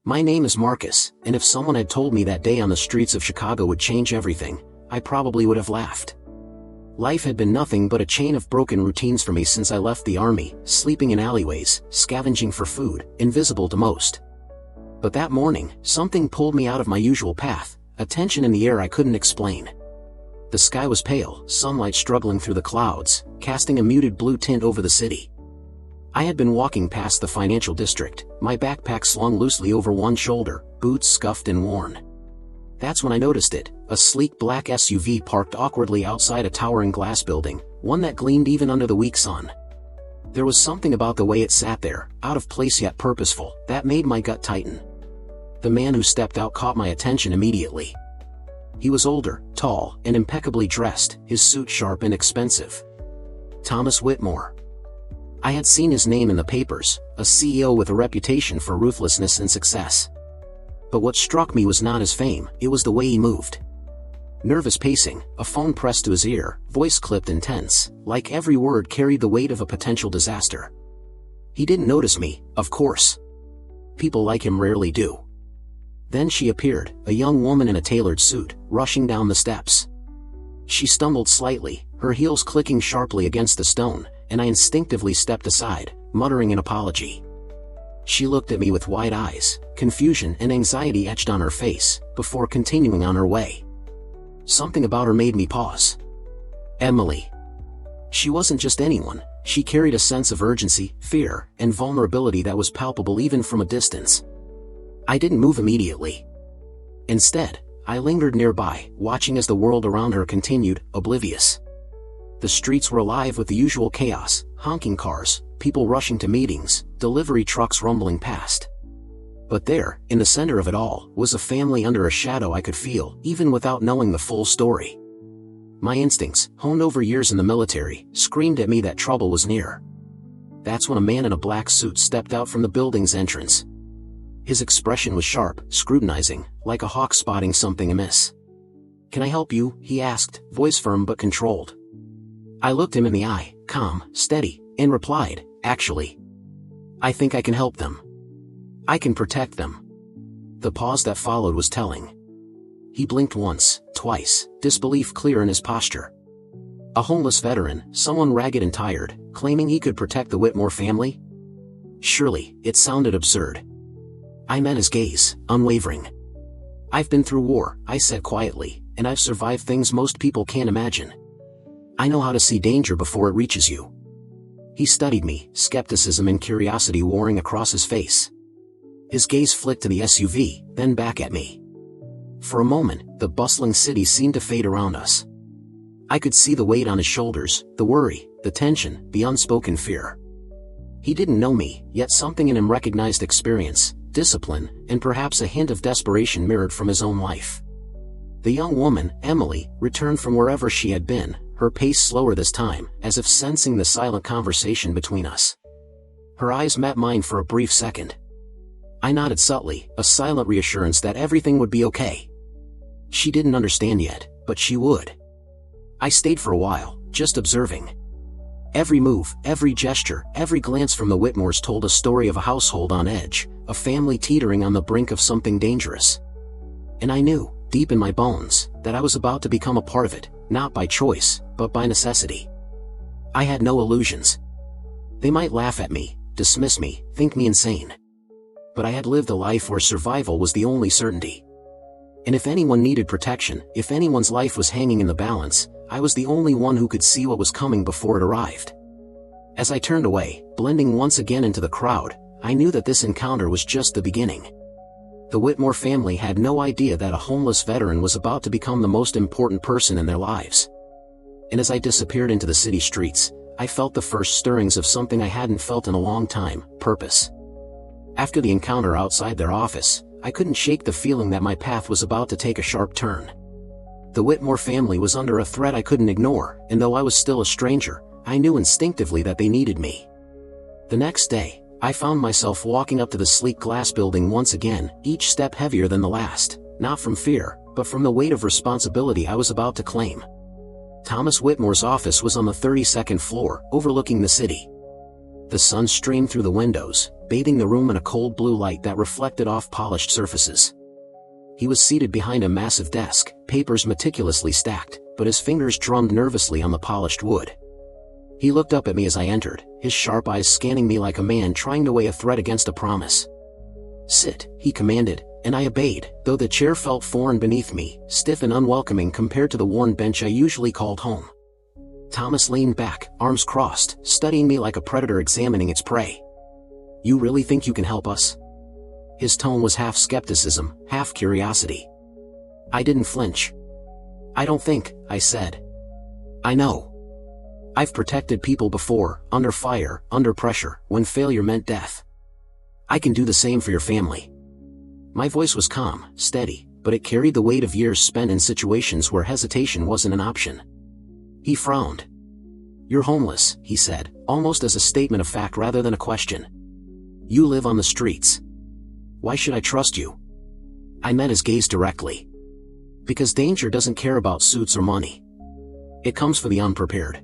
My name is Marcus, and if someone had told me that day on the streets of Chicago would change everything, I probably would have laughed. Life had been nothing but a chain of broken routines for me since I left the army, sleeping in alleyways, scavenging for food, invisible to most. But that morning, something pulled me out of my usual path, a tension in the air I couldn't explain. The sky was pale, sunlight struggling through the clouds, casting a muted blue tint over the city. I had been walking past the financial district, my backpack slung loosely over one shoulder, boots scuffed and worn. That's when I noticed it, a sleek black SUV parked awkwardly outside a towering glass building, one that gleamed even under the weak sun. There was something about the way it sat there, out of place yet purposeful, that made my gut tighten. The man who stepped out caught my attention immediately. He was older, tall, and impeccably dressed, his suit sharp and expensive. Thomas Whitmore. I had seen his name in the papers, a CEO with a reputation for ruthlessness and success. But what struck me was not his fame, it was the way he moved. Nervous pacing, a phone pressed to his ear, voice clipped and tense, like every word carried the weight of a potential disaster. He didn't notice me, of course. People like him rarely do. Then she appeared, a young woman in a tailored suit, rushing down the steps. She stumbled slightly, her heels clicking sharply against the stone, and I instinctively stepped aside, muttering an apology. She looked at me with wide eyes, confusion and anxiety etched on her face, before continuing on her way. Something about her made me pause. Emily. She wasn't just anyone, she carried a sense of urgency, fear, and vulnerability that was palpable even from a distance. I didn't move immediately. Instead, I lingered nearby, watching as the world around her continued, oblivious. The streets were alive with the usual chaos, honking cars, people rushing to meetings, delivery trucks rumbling past. But there, in the center of it all, was a family under a shadow I could feel, even without knowing the full story. My instincts, honed over years in the military, screamed at me that trouble was near. That's when a man in a black suit stepped out from the building's entrance. His expression was sharp, scrutinizing, like a hawk spotting something amiss. "Can I help you?" he asked, voice firm but controlled. I looked him in the eye, calm, steady, and replied, "Actually, I think I can help them. I can protect them." The pause that followed was telling. He blinked once, twice, disbelief clear in his posture. A homeless veteran, someone ragged and tired, claiming he could protect the Whitmore family? Surely, it sounded absurd. I met his gaze, unwavering. "I've been through war," I said quietly, "and I've survived things most people can't imagine. I know how to see danger before it reaches you." He studied me, skepticism and curiosity warring across his face. His gaze flicked to the SUV, then back at me. For a moment, the bustling city seemed to fade around us. I could see the weight on his shoulders, the worry, the tension, the unspoken fear. He didn't know me, yet something in him recognized experience, discipline, and perhaps a hint of desperation mirrored from his own life. The young woman, Emily, returned from wherever she had been, her pace slower this time, as if sensing the silent conversation between us. Her eyes met mine for a brief second. I nodded subtly, a silent reassurance that everything would be okay. She didn't understand yet, but she would. I stayed for a while, just observing. Every move, every gesture, every glance from the Whitmores told a story of a household on edge, a family teetering on the brink of something dangerous. And I knew, deep in my bones, that I was about to become a part of it, not by choice, but by necessity. I had no illusions. They might laugh at me, dismiss me, think me insane. But I had lived a life where survival was the only certainty. And if anyone needed protection, if anyone's life was hanging in the balance, I was the only one who could see what was coming before it arrived. As I turned away, blending once again into the crowd, I knew that this encounter was just the beginning. The Whitmore family had no idea that a homeless veteran was about to become the most important person in their lives. And as I disappeared into the city streets, I felt the first stirrings of something I hadn't felt in a long time, purpose. After the encounter outside their office, I couldn't shake the feeling that my path was about to take a sharp turn. The Whitmore family was under a threat I couldn't ignore, and though I was still a stranger, I knew instinctively that they needed me. The next day, I found myself walking up to the sleek glass building once again, each step heavier than the last, not from fear, but from the weight of responsibility I was about to claim. Thomas Whitmore's office was on the 32nd floor, overlooking the city. The sun streamed through the windows, bathing the room in a cold blue light that reflected off polished surfaces. He was seated behind a massive desk, papers meticulously stacked, but his fingers drummed nervously on the polished wood. He looked up at me as I entered, his sharp eyes scanning me like a man trying to weigh a threat against a promise. "Sit," he commanded, and I obeyed, though the chair felt foreign beneath me, stiff and unwelcoming compared to the worn bench I usually called home. Thomas leaned back, arms crossed, studying me like a predator examining its prey. "You really think you can help us?" His tone was half skepticism, half curiosity. I didn't flinch. "I don't think," I said. "I know. I've protected people before, under fire, under pressure, when failure meant death. I can do the same for your family." My voice was calm, steady, but it carried the weight of years spent in situations where hesitation wasn't an option. He frowned. "You're homeless," he said, almost as a statement of fact rather than a question. "You live on the streets. Why should I trust you?" I met his gaze directly. "Because danger doesn't care about suits or money. It comes for the unprepared.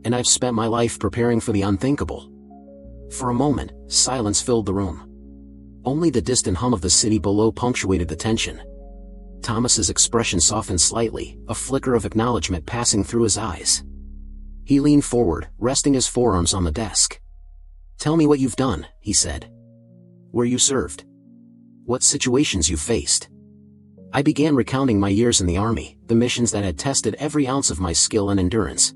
And I've spent my life preparing for the unthinkable." For a moment, silence filled the room. Only the distant hum of the city below punctuated the tension. Thomas's expression softened slightly, a flicker of acknowledgement passing through his eyes. He leaned forward, resting his forearms on the desk. "Tell me what you've done," he said. "Where you served. What situations you faced." I began recounting my years in the army, the missions that had tested every ounce of my skill and endurance.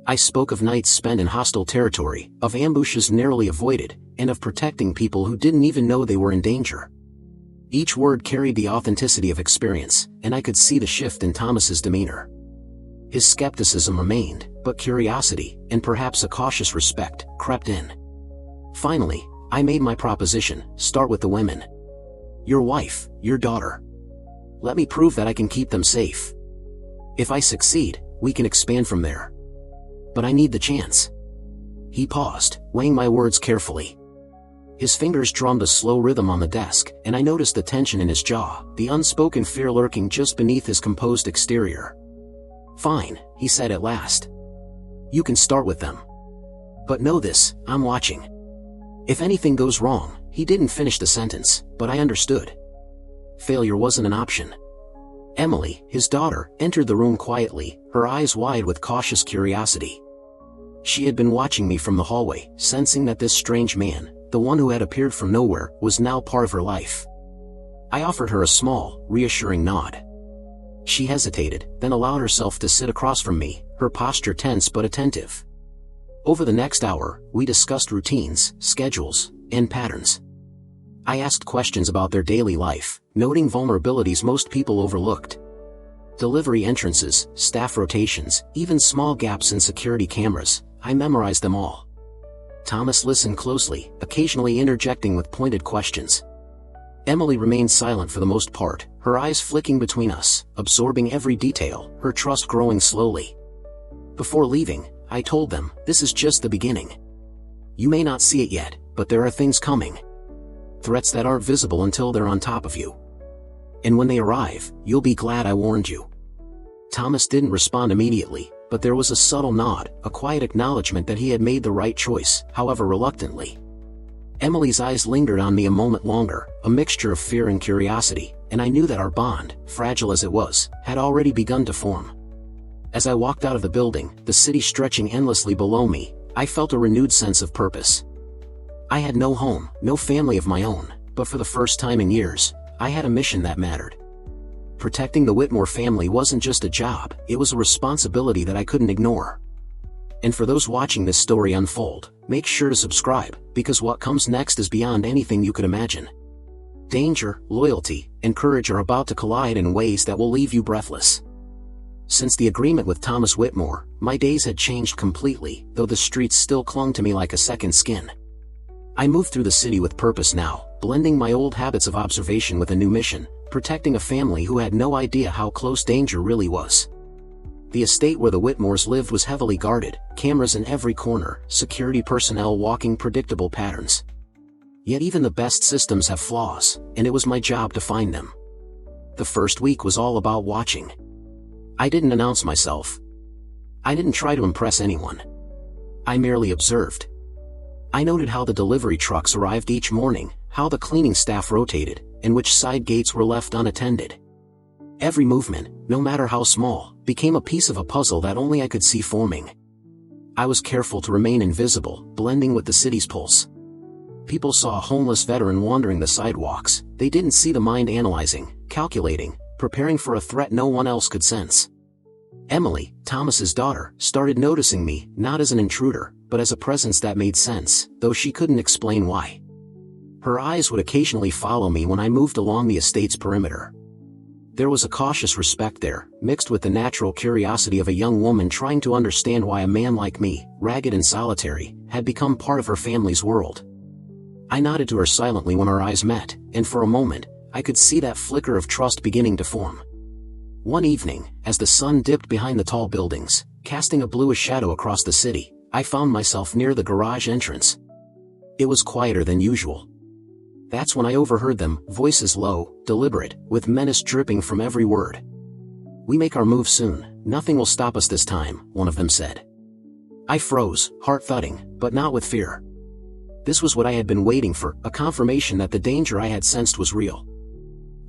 I spoke of nights spent in hostile territory, of ambushes narrowly avoided, and of protecting people who didn't even know they were in danger. Each word carried the authenticity of experience, and I could see the shift in Thomas's demeanor. His skepticism remained, but curiosity, and perhaps a cautious respect, crept in. Finally, I made my proposition: start with the women. Your wife, your daughter. Let me prove that I can keep them safe. If I succeed, we can expand from there. But I need the chance. He paused, weighing my words carefully. His fingers drummed a slow rhythm on the desk, and I noticed the tension in his jaw, the unspoken fear lurking just beneath his composed exterior. "Fine," he said at last. "You can start with them. But know this, I'm watching. If anything goes wrong," he didn't finish the sentence, but I understood. Failure wasn't an option. Emily, his daughter, entered the room quietly, her eyes wide with cautious curiosity. She had been watching me from the hallway, sensing that this strange man, the one who had appeared from nowhere, was now part of her life. I offered her a small, reassuring nod. She hesitated, then allowed herself to sit across from me, her posture tense but attentive. Over the next hour, we discussed routines, schedules, and patterns. I asked questions about their daily life, noting vulnerabilities most people overlooked. Delivery entrances, staff rotations, even small gaps in security cameras, I memorized them all. Thomas listened closely, occasionally interjecting with pointed questions. Emily remained silent for the most part, her eyes flicking between us, absorbing every detail, her trust growing slowly. Before leaving, I told them, "This is just the beginning. You may not see it yet, but there are things coming. Threats that aren't visible until they're on top of you. And when they arrive, you'll be glad I warned you." Thomas didn't respond immediately, but there was a subtle nod, a quiet acknowledgement that he had made the right choice, however reluctantly. Emily's eyes lingered on me a moment longer, a mixture of fear and curiosity, and I knew that our bond, fragile as it was, had already begun to form. As I walked out of the building, the city stretching endlessly below me, I felt a renewed sense of purpose. I had no home, no family of my own, but for the first time in years, I had a mission that mattered. Protecting the Whitmore family wasn't just a job, it was a responsibility that I couldn't ignore. And for those watching this story unfold, make sure to subscribe, because what comes next is beyond anything you could imagine. Danger, loyalty, and courage are about to collide in ways that will leave you breathless. Since the agreement with Thomas Whitmore, my days had changed completely, though the streets still clung to me like a second skin. I moved through the city with purpose now, blending my old habits of observation with a new mission, protecting a family who had no idea how close danger really was. The estate where the Whitmores lived was heavily guarded, cameras in every corner, security personnel walking predictable patterns. Yet even the best systems have flaws, and it was my job to find them. The first week was all about watching. I didn't announce myself. I didn't try to impress anyone. I merely observed. I noted how the delivery trucks arrived each morning, how the cleaning staff rotated, and which side gates were left unattended. Every movement, no matter how small, became a piece of a puzzle that only I could see forming. I was careful to remain invisible, blending with the city's pulse. People saw a homeless veteran wandering the sidewalks. They didn't see the mind analyzing, calculating, preparing for a threat no one else could sense. Emily, Thomas's daughter, started noticing me, not as an intruder, but as a presence that made sense, though she couldn't explain why. Her eyes would occasionally follow me when I moved along the estate's perimeter. There was a cautious respect there, mixed with the natural curiosity of a young woman trying to understand why a man like me, ragged and solitary, had become part of her family's world. I nodded to her silently when our eyes met, and for a moment, I could see that flicker of trust beginning to form. One evening, as the sun dipped behind the tall buildings, casting a bluish shadow across the city, I found myself near the garage entrance. It was quieter than usual. That's when I overheard them, voices low, deliberate, with menace dripping from every word. "We make our move soon, nothing will stop us this time," one of them said. I froze, heart thudding, but not with fear. This was what I had been waiting for, a confirmation that the danger I had sensed was real.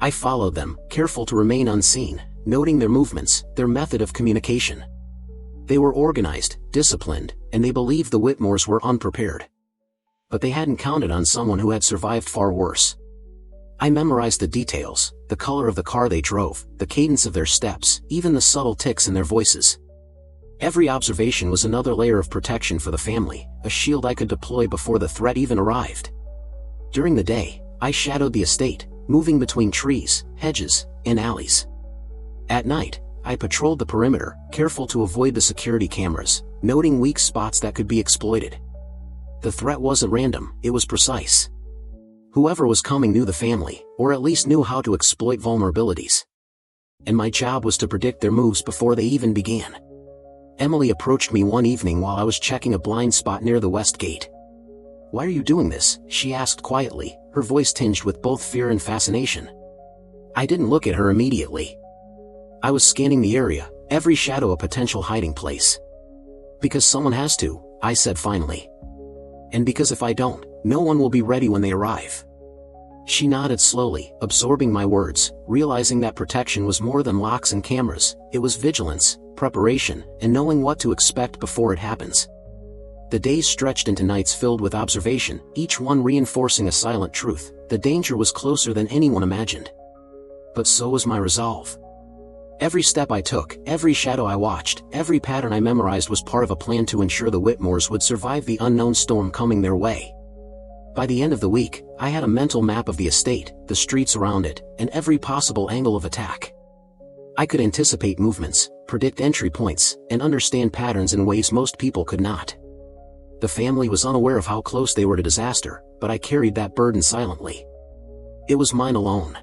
I followed them, careful to remain unseen, noting their movements, their method of communication. They were organized, disciplined, and they believed the Whitmores were unprepared. But they hadn't counted on someone who had survived far worse. I memorized the details, the color of the car they drove, the cadence of their steps, even the subtle tics in their voices. Every observation was another layer of protection for the family, a shield I could deploy before the threat even arrived. During the day, I shadowed the estate, moving between trees, hedges, and alleys. At night, I patrolled the perimeter, careful to avoid the security cameras, noting weak spots that could be exploited. The threat wasn't random, it was precise. Whoever was coming knew the family, or at least knew how to exploit vulnerabilities. And my job was to predict their moves before they even began. Emily approached me one evening while I was checking a blind spot near the west gate. "Why are you doing this?" she asked quietly, her voice tinged with both fear and fascination. I didn't look at her immediately. I was scanning the area, every shadow a potential hiding place. "Because someone has to," I said finally. "And because if I don't, no one will be ready when they arrive." She nodded slowly, absorbing my words, realizing that protection was more than locks and cameras, it was vigilance, preparation, and knowing what to expect before it happens. The days stretched into nights filled with observation, each one reinforcing a silent truth: the danger was closer than anyone imagined. But so was my resolve. Every step I took, every shadow I watched, every pattern I memorized was part of a plan to ensure the Whitmores would survive the unknown storm coming their way. By the end of the week, I had a mental map of the estate, the streets around it, and every possible angle of attack. I could anticipate movements, predict entry points, and understand patterns in ways most people could not. The family was unaware of how close they were to disaster, but I carried that burden silently. It was mine alone.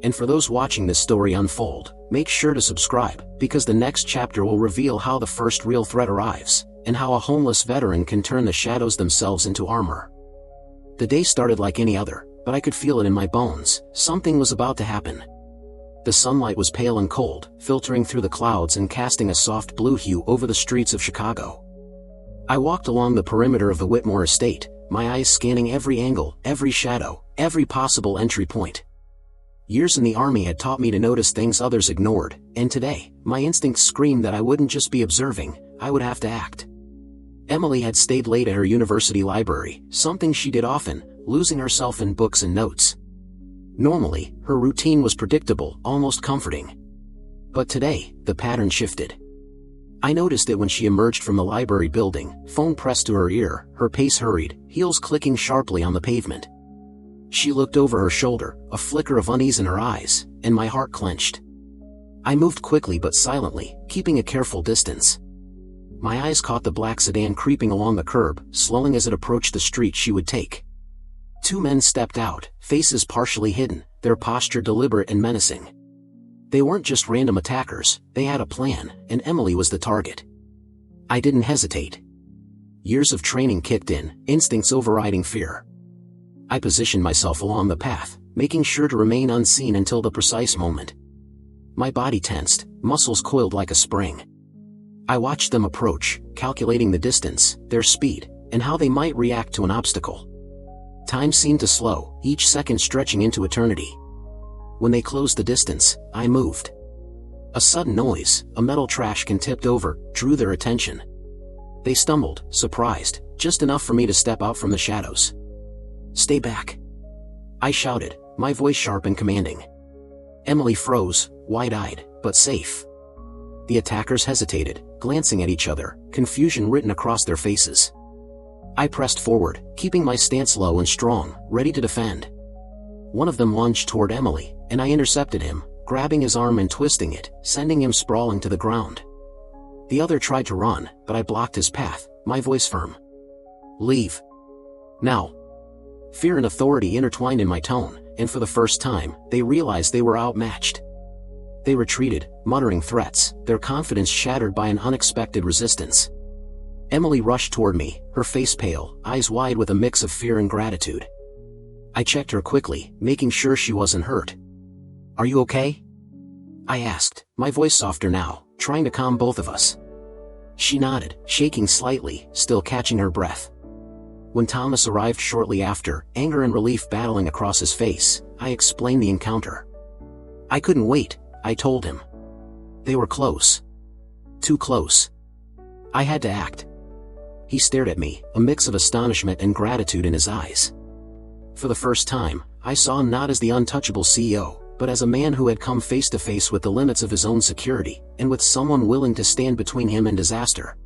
And for those watching this story unfold, make sure to subscribe, because the next chapter will reveal how the first real threat arrives, and how a homeless veteran can turn the shadows themselves into armor. The day started like any other, but I could feel it in my bones: something was about to happen. The sunlight was pale and cold, filtering through the clouds and casting a soft blue hue over the streets of Chicago. I walked along the perimeter of the Whitmore estate, my eyes scanning every angle, every shadow, every possible entry point. Years in the army had taught me to notice things others ignored, and today, my instincts screamed that I wouldn't just be observing, I would have to act. Emily had stayed late at her university library, something she did often, losing herself in books and notes. Normally, her routine was predictable, almost comforting. But today, the pattern shifted. I noticed it when she emerged from the library building, phone pressed to her ear, her pace hurried, heels clicking sharply on the pavement. She looked over her shoulder, a flicker of unease in her eyes, and my heart clenched. I moved quickly but silently, keeping a careful distance. My eyes caught the black sedan creeping along the curb, slowing as it approached the street she would take. Two men stepped out, faces partially hidden, their posture deliberate and menacing. They weren't just random attackers, they had a plan, and Emily was the target. I didn't hesitate. Years of training kicked in, instincts overriding fear. I positioned myself along the path, making sure to remain unseen until the precise moment. My body tensed, muscles coiled like a spring. I watched them approach, calculating the distance, their speed, and how they might react to an obstacle. Time seemed to slow, each second stretching into eternity. When they closed the distance, I moved. A sudden noise, a metal trash can tipped over, drew their attention. They stumbled, surprised, just enough for me to step out from the shadows. "Stay back," I shouted, my voice sharp and commanding. Emily froze, wide-eyed, but safe. The attackers hesitated, glancing at each other, confusion written across their faces. I pressed forward, keeping my stance low and strong, ready to defend. One of them lunged toward Emily, and I intercepted him, grabbing his arm and twisting it, sending him sprawling to the ground. The other tried to run, but I blocked his path, my voice firm. "Leave. Now." Fear and authority intertwined in my tone, and for the first time, they realized they were outmatched. They retreated, muttering threats, their confidence shattered by an unexpected resistance. Emily rushed toward me, her face pale, eyes wide with a mix of fear and gratitude. I checked her quickly, making sure she wasn't hurt. "Are you okay?" I asked, my voice softer now, trying to calm both of us. She nodded, shaking slightly, still catching her breath. When Thomas arrived shortly after, anger and relief battling across his face, I explained the encounter. I couldn't wait, I told him. They were close. Too close. I had to act. He stared at me, a mix of astonishment and gratitude in his eyes. For the first time, I saw him not as the untouchable CEO, but as a man who had come face to face with the limits of his own security, and with someone willing to stand between him and disaster.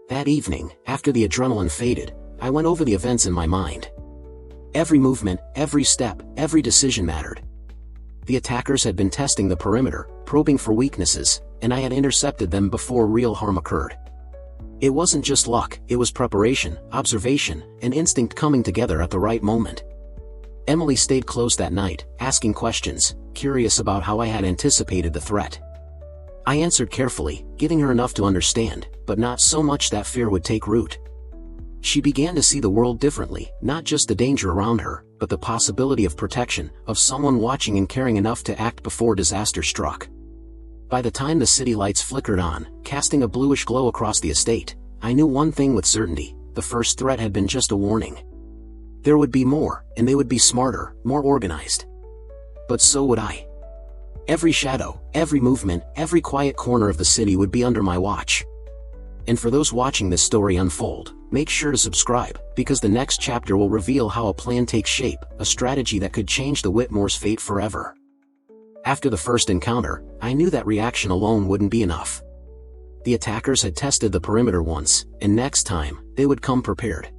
That evening, after the adrenaline faded, I went over the events in my mind. Every movement, every step, every decision mattered. The attackers had been testing the perimeter, probing for weaknesses, and I had intercepted them before real harm occurred. It wasn't just luck, it was preparation, observation, and instinct coming together at the right moment. Emily stayed close that night, asking questions, curious about how I had anticipated the threat. I answered carefully, giving her enough to understand, but not so much that fear would take root. She began to see the world differently, not just the danger around her, but the possibility of protection, of someone watching and caring enough to act before disaster struck. By the time the city lights flickered on, casting a bluish glow across the estate, I knew one thing with certainty: the first threat had been just a warning. There would be more, and they would be smarter, more organized. But so would I. Every shadow, every movement, every quiet corner of the city would be under my watch. And for those watching this story unfold, make sure to subscribe, because the next chapter will reveal how a plan takes shape, a strategy that could change the Whitmore's fate forever. After the first encounter, I knew that reaction alone wouldn't be enough. The attackers had tested the perimeter once, and next time, they would come prepared.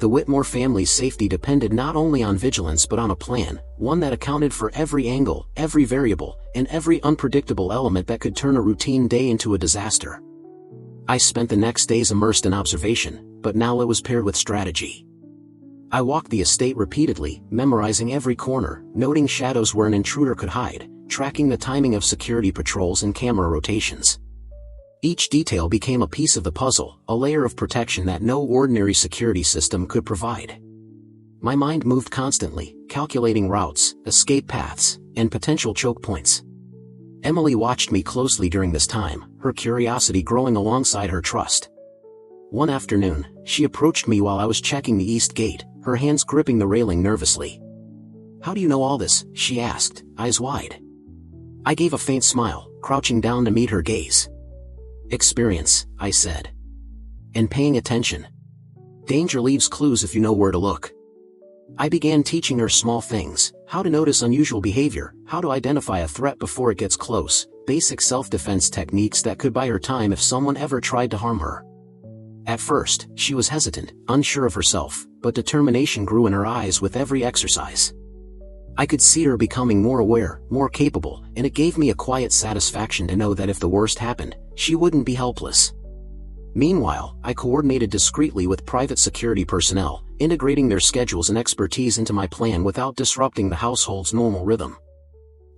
The Whitmore family's safety depended not only on vigilance but on a plan, one that accounted for every angle, every variable, and every unpredictable element that could turn a routine day into a disaster. I spent the next days immersed in observation, but now it was paired with strategy. I walked the estate repeatedly, memorizing every corner, noting shadows where an intruder could hide, tracking the timing of security patrols and camera rotations. Each detail became a piece of the puzzle, a layer of protection that no ordinary security system could provide. My mind moved constantly, calculating routes, escape paths, and potential choke points. Emily watched me closely during this time, her curiosity growing alongside her trust. One afternoon, she approached me while I was checking the east gate, her hands gripping the railing nervously. "How do you know all this?" she asked, eyes wide. I gave a faint smile, crouching down to meet her gaze. "Experience," I said. "And paying attention. Danger leaves clues if you know where to look." I began teaching her small things: how to notice unusual behavior, how to identify a threat before it gets close, basic self-defense techniques that could buy her time if someone ever tried to harm her. At first, she was hesitant, unsure of herself, but determination grew in her eyes with every exercise. I could see her becoming more aware, more capable, and it gave me a quiet satisfaction to know that if the worst happened, she wouldn't be helpless. Meanwhile, I coordinated discreetly with private security personnel, integrating their schedules and expertise into my plan without disrupting the household's normal rhythm.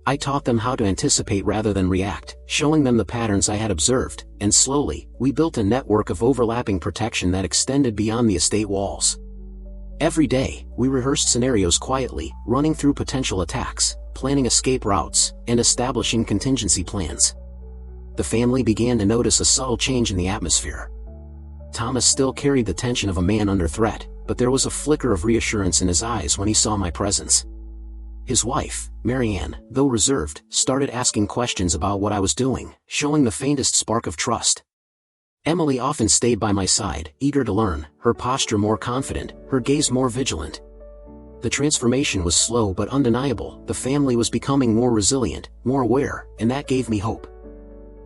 I taught them how to anticipate rather than react, showing them the patterns I had observed, and slowly, we built a network of overlapping protection that extended beyond the estate walls. Every day, we rehearsed scenarios quietly, running through potential attacks, planning escape routes, and establishing contingency plans. The family began to notice a subtle change in the atmosphere. Thomas still carried the tension of a man under threat, but there was a flicker of reassurance in his eyes when he saw my presence. His wife, Marianne, though reserved, started asking questions about what I was doing, showing the faintest spark of trust. Emily often stayed by my side, eager to learn, her posture more confident, her gaze more vigilant. The transformation was slow but undeniable. The family was becoming more resilient, more aware, and that gave me hope.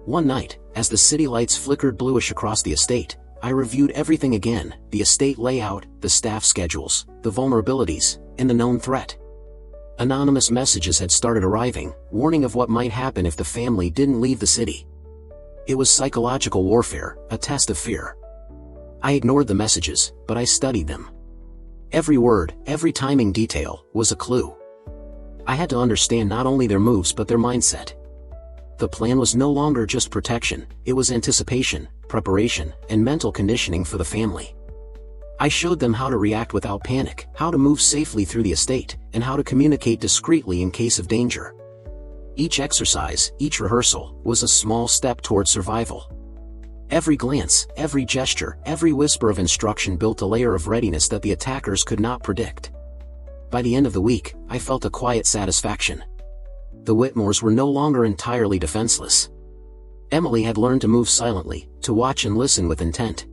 One night, as the city lights flickered bluish across the estate, I reviewed everything again: the estate layout, the staff schedules, the vulnerabilities, and the known threat. Anonymous messages had started arriving, warning of what might happen if the family didn't leave the city. It was psychological warfare, a test of fear. I ignored the messages, but I studied them. Every word, every timing detail, was a clue. I had to understand not only their moves but their mindset. The plan was no longer just protection, it was anticipation, preparation, and mental conditioning for the family. I showed them how to react without panic, how to move safely through the estate, and how to communicate discreetly in case of danger. Each exercise, each rehearsal, was a small step toward survival. Every glance, every gesture, every whisper of instruction built a layer of readiness that the attackers could not predict. By the end of the week, I felt a quiet satisfaction. The Whitmores were no longer entirely defenseless. Emily had learned to move silently, to watch and listen with intent.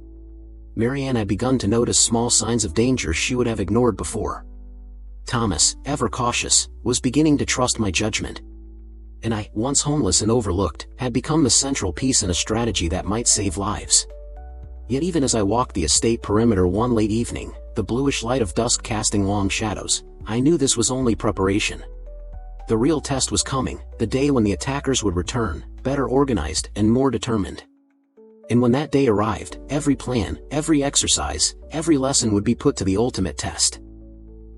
Marianne had begun to notice small signs of danger she would have ignored before. Thomas, ever cautious, was beginning to trust my judgment. And I, once homeless and overlooked, had become the central piece in a strategy that might save lives. Yet even as I walked the estate perimeter one late evening, the bluish light of dusk casting long shadows, I knew this was only preparation. The real test was coming, the day when the attackers would return, better organized and more determined. And when that day arrived, every plan, every exercise, every lesson would be put to the ultimate test.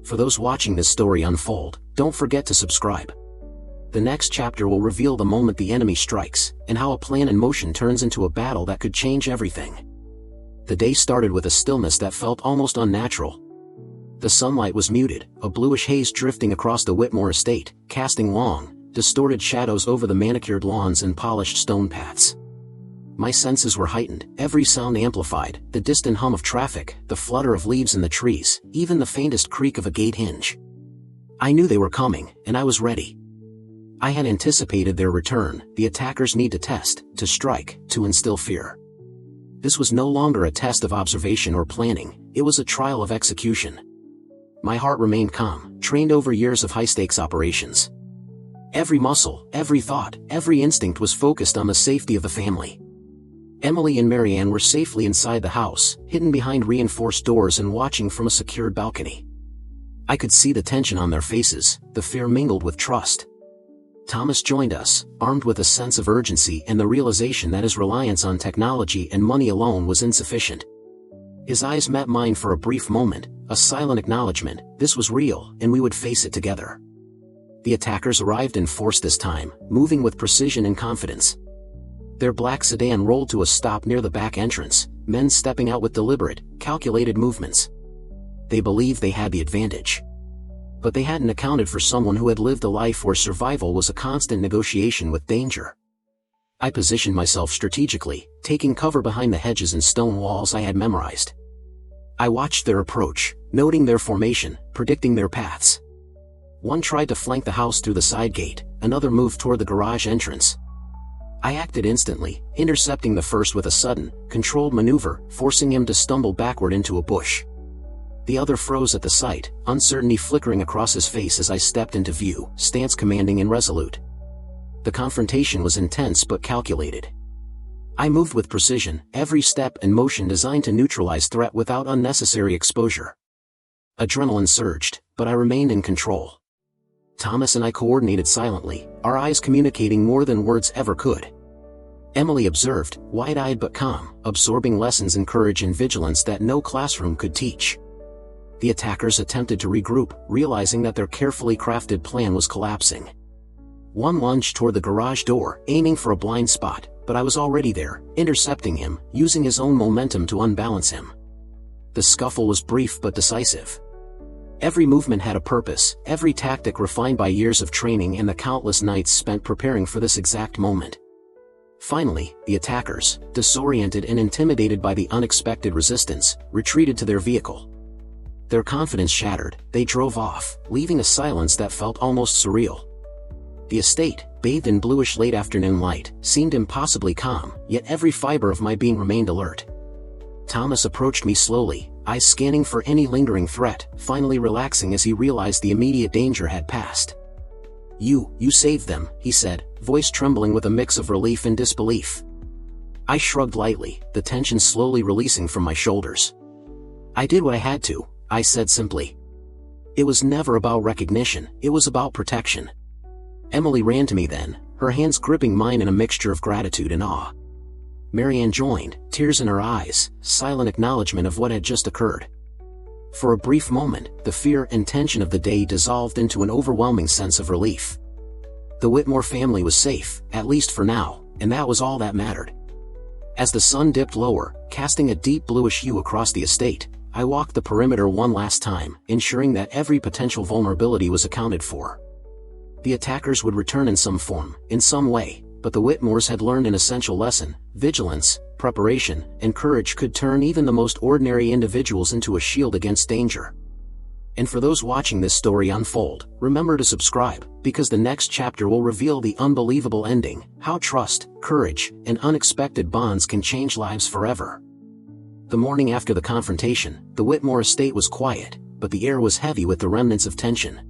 For those watching this story unfold, don't forget to subscribe. The next chapter will reveal the moment the enemy strikes, and how a plan in motion turns into a battle that could change everything. The day started with a stillness that felt almost unnatural. The sunlight was muted, a bluish haze drifting across the Whitmore estate, casting long, distorted shadows over the manicured lawns and polished stone paths. My senses were heightened, every sound amplified, the distant hum of traffic, the flutter of leaves in the trees, even the faintest creak of a gate hinge. I knew they were coming, and I was ready. I had anticipated their return, the attackers' need to test, to strike, to instill fear. This was no longer a test of observation or planning, it was a trial of execution. My heart remained calm, trained over years of high-stakes operations. Every muscle, every thought, every instinct was focused on the safety of the family. Emily and Marianne were safely inside the house, hidden behind reinforced doors and watching from a secured balcony. I could see the tension on their faces, the fear mingled with trust. Thomas joined us, armed with a sense of urgency and the realization that his reliance on technology and money alone was insufficient. His eyes met mine for a brief moment, a silent acknowledgement: this was real, and we would face it together. The attackers arrived in force this time, moving with precision and confidence. Their black sedan rolled to a stop near the back entrance, men stepping out with deliberate, calculated movements. They believed they had the advantage. But they hadn't accounted for someone who had lived a life where survival was a constant negotiation with danger. I positioned myself strategically, taking cover behind the hedges and stone walls I had memorized. I watched their approach, noting their formation, predicting their paths. One tried to flank the house through the side gate, another moved toward the garage entrance. I acted instantly, intercepting the first with a sudden, controlled maneuver, forcing him to stumble backward into a bush. The other froze at the sight, uncertainty flickering across his face as I stepped into view, stance commanding and resolute. The confrontation was intense but calculated. I moved with precision, every step and motion designed to neutralize threat without unnecessary exposure. Adrenaline surged, but I remained in control. Thomas and I coordinated silently, our eyes communicating more than words ever could. Emily observed, wide-eyed but calm, absorbing lessons in courage and vigilance that no classroom could teach. The attackers attempted to regroup, realizing that their carefully crafted plan was collapsing. One lunged toward the garage door, aiming for a blind spot, but I was already there, intercepting him, using his own momentum to unbalance him. The scuffle was brief but decisive. Every movement had a purpose, every tactic refined by years of training and the countless nights spent preparing for this exact moment. Finally, the attackers, disoriented and intimidated by the unexpected resistance, retreated to their vehicle. Their confidence shattered, they drove off, leaving a silence that felt almost surreal. The estate, bathed in bluish late afternoon light, seemed impossibly calm, yet every fiber of my being remained alert. Thomas approached me slowly, eyes scanning for any lingering threat, finally relaxing as he realized the immediate danger had passed. You saved them," he said, voice trembling with a mix of relief and disbelief. I shrugged lightly, the tension slowly releasing from my shoulders. "I did what I had to," I said simply. It was never about recognition, it was about protection. Emily ran to me then, her hands gripping mine in a mixture of gratitude and awe. Marianne joined, tears in her eyes, silent acknowledgement of what had just occurred. For a brief moment, the fear and tension of the day dissolved into an overwhelming sense of relief. The Whitmore family was safe, at least for now, and that was all that mattered. As the sun dipped lower, casting a deep bluish hue across the estate, I walked the perimeter one last time, ensuring that every potential vulnerability was accounted for. The attackers would return in some form, in some way, but the Whitmores had learned an essential lesson: vigilance, preparation, and courage could turn even the most ordinary individuals into a shield against danger. And for those watching this story unfold, remember to subscribe, because the next chapter will reveal the unbelievable ending, how trust, courage, and unexpected bonds can change lives forever. The morning after the confrontation, the Whitmore estate was quiet, but the air was heavy with the remnants of tension.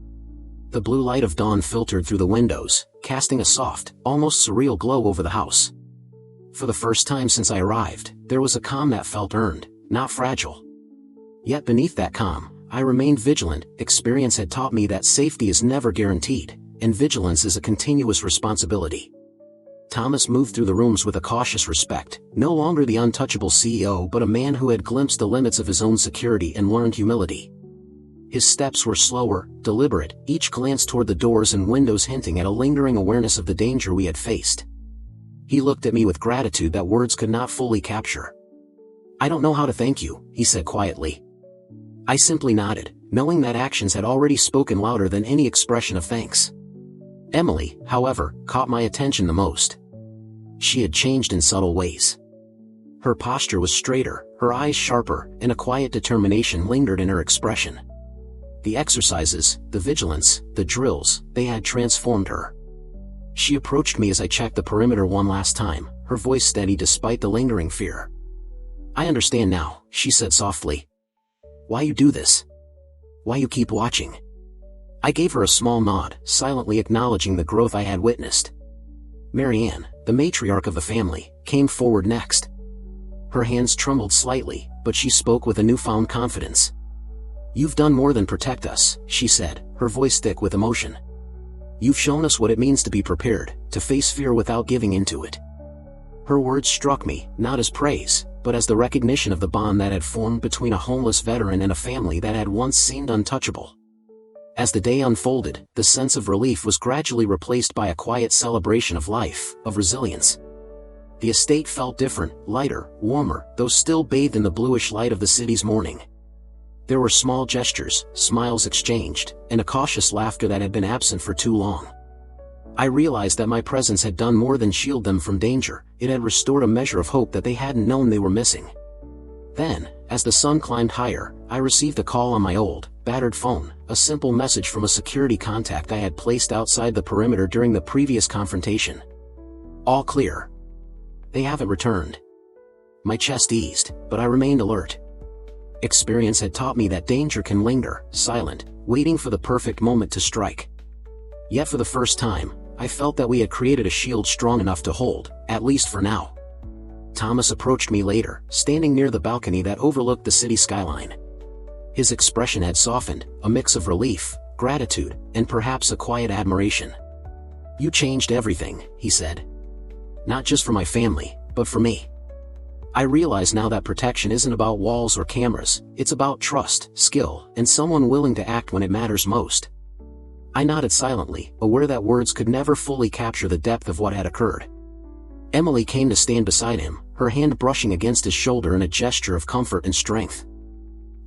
The blue light of dawn filtered through the windows, casting a soft, almost surreal glow over the house. For the first time since I arrived, there was a calm that felt earned, not fragile. Yet beneath that calm, I remained vigilant. Experience had taught me that safety is never guaranteed, and vigilance is a continuous responsibility. Thomas moved through the rooms with a cautious respect, no longer the untouchable CEO but a man who had glimpsed the limits of his own security and learned humility. His steps were slower, deliberate, each glance toward the doors and windows hinting at a lingering awareness of the danger we had faced. He looked at me with gratitude that words could not fully capture. "I don't know how to thank you," he said quietly. I simply nodded, knowing that actions had already spoken louder than any expression of thanks. Emily, however, caught my attention the most. She had changed in subtle ways. Her posture was straighter, her eyes sharper, and a quiet determination lingered in her expression. The exercises, the vigilance, the drills, they had transformed her. She approached me as I checked the perimeter one last time, her voice steady despite the lingering fear. "I understand now," she said softly. "Why you do this? Why you keep watching?" I gave her a small nod, silently acknowledging the growth I had witnessed. Marianne, the matriarch of the family, came forward next. Her hands trembled slightly, but she spoke with a newfound confidence. "You've done more than protect us," she said, her voice thick with emotion. "You've shown us what it means to be prepared, to face fear without giving into it." Her words struck me, not as praise, but as the recognition of the bond that had formed between a homeless veteran and a family that had once seemed untouchable. As the day unfolded, the sense of relief was gradually replaced by a quiet celebration of life, of resilience. The estate felt different, lighter, warmer, though still bathed in the bluish light of the city's morning. There were small gestures, smiles exchanged, and a cautious laughter that had been absent for too long. I realized that my presence had done more than shield them from danger, it had restored a measure of hope that they hadn't known they were missing. Then, as the sun climbed higher, I received a call on my old, battered phone, a simple message from a security contact I had placed outside the perimeter during the previous confrontation. "All clear. They haven't returned." My chest eased, but I remained alert. Experience had taught me that danger can linger, silent, waiting for the perfect moment to strike. Yet for the first time, I felt that we had created a shield strong enough to hold, at least for now. Thomas approached me later, standing near the balcony that overlooked the city skyline. His expression had softened, a mix of relief, gratitude, and perhaps a quiet admiration. "You changed everything," he said. "Not just for my family, but for me. I realize now that protection isn't about walls or cameras, it's about trust, skill, and someone willing to act when it matters most." I nodded silently, aware that words could never fully capture the depth of what had occurred. Emily came to stand beside him, her hand brushing against his shoulder in a gesture of comfort and strength.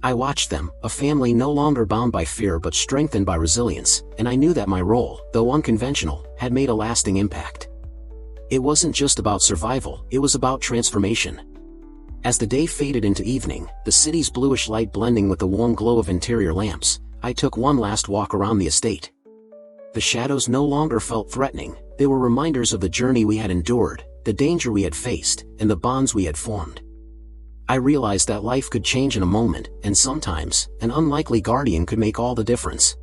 I watched them, a family no longer bound by fear but strengthened by resilience, and I knew that my role, though unconventional, had made a lasting impact. It wasn't just about survival, it was about transformation. As the day faded into evening, the city's bluish light blending with the warm glow of interior lamps, I took one last walk around the estate. The shadows no longer felt threatening, they were reminders of the journey we had endured, the danger we had faced, and the bonds we had formed. I realized that life could change in a moment, and sometimes, an unlikely guardian could make all the difference.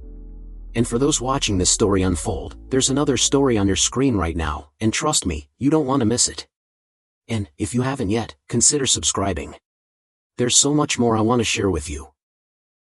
And for those watching this story unfold, there's another story on your screen right now, and trust me, you don't want to miss it. And, if you haven't yet, consider subscribing. There's so much more I want to share with you.